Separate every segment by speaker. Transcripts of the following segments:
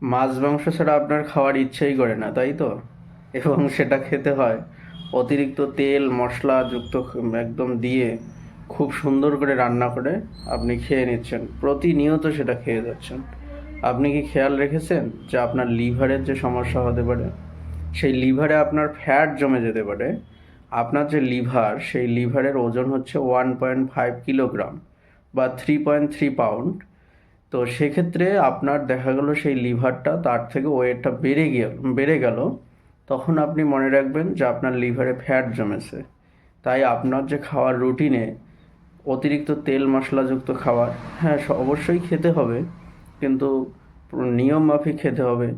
Speaker 1: মাছ মাংস ছাড়া আপনার খাওয়ার ইচ্ছেই করে না, তাই তো? এবং সেটা খেতে হয় অতিরিক্ত তেল মশলা যুক্ত একদম দিয়ে খুব সুন্দর করে রান্না করে আপনি খেয়ে নিচ্ছেন, প্রতিনিয়ত সেটা খেয়ে যাচ্ছেন। আপনি কি খেয়াল রেখেছেন যে আপনার লিভারের যে সমস্যা হতে পারে, সেই লিভারে আপনার ফ্যাট জমে যেতে পারে? আপনার যে লিভার, সেই লিভারের ওজন হচ্ছে 1.5 কিলোগ্রাম বা 3.3 পাউন্ড। তো সেক্ষেত্রে আপনার দেখা গেল সেই লিভারটা তার থেকে ওয়েটটা বেড়ে গেল, তখন আপনি মনে রাখবেন যে আপনার লিভারে ফ্যাট জমেছে। তাই আপনার যে খাওয়ার রুটিনে অতিরিক্ত তেল মশলাযুক্ত খাবার, হ্যাঁ অবশ্যই খেতে হবে, কিন্তু নিয়ম মাফিক খেতে হবে।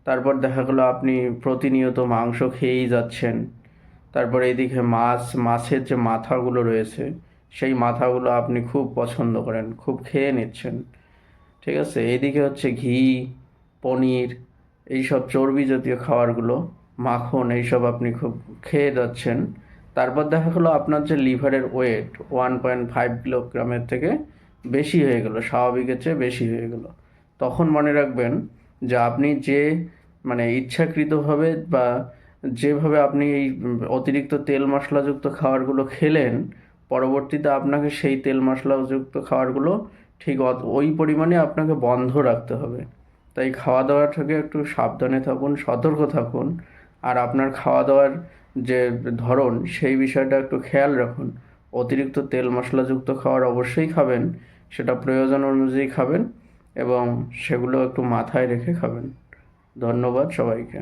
Speaker 1: তারপর দেখা গেলো আপনি প্রতিনিয়ত মাংস খেয়েই যাচ্ছেন, তারপরে এইদিকে মাছের যে মাথাগুলো রয়েছে, সেই মাথাগুলো আপনি খুব পছন্দ করেন, খুব খেয়ে নিচ্ছেন। ঠিক আছে, এইদিকে হচ্ছে ঘি, পনির, এইসব চর্বি জাতীয় খাবারগুলো, মাখন, এইসব আপনি খুব খেয়ে যাচ্ছেন। তারপর দেখা গেলো আপনার যে লিভারের ওয়েট 1.5 কিলোগ্রামের থেকে বেশি হয়ে গেল, স্বাভাবিকের চেয়ে বেশি হয়ে গেল। তখন মনে রাখবেন যে আপনি যে মানে ইচ্ছাকৃতভাবে বা যেভাবে আপনি এই অতিরিক্ত তেল মশলাযুক্ত খাবারগুলো খেলেন, পরবর্তীতে আপনাকে সেই তেল মশলাযুক্ত খাবারগুলো ঠিক ওই পরিমাণে আপনাকে বন্ধ রাখতে হবে। তাই খাওয়া দাওয়া থেকে একটু সাবধানে থাকুন, সতর্ক থাকুন। আর আপনার খাওয়া দাওয়ার যে ধরন, সেই বিষয়টা একটু খেয়াল রাখুন। অতিরিক্ত তেল মশলাযুক্ত খাবার অবশ্যই খাবেন, সেটা প্রয়োজন অনুযায়ী খাবেন এবং সেগুলো একটু মাথায় রেখে খাবেন। ধন্যবাদ সবাইকে।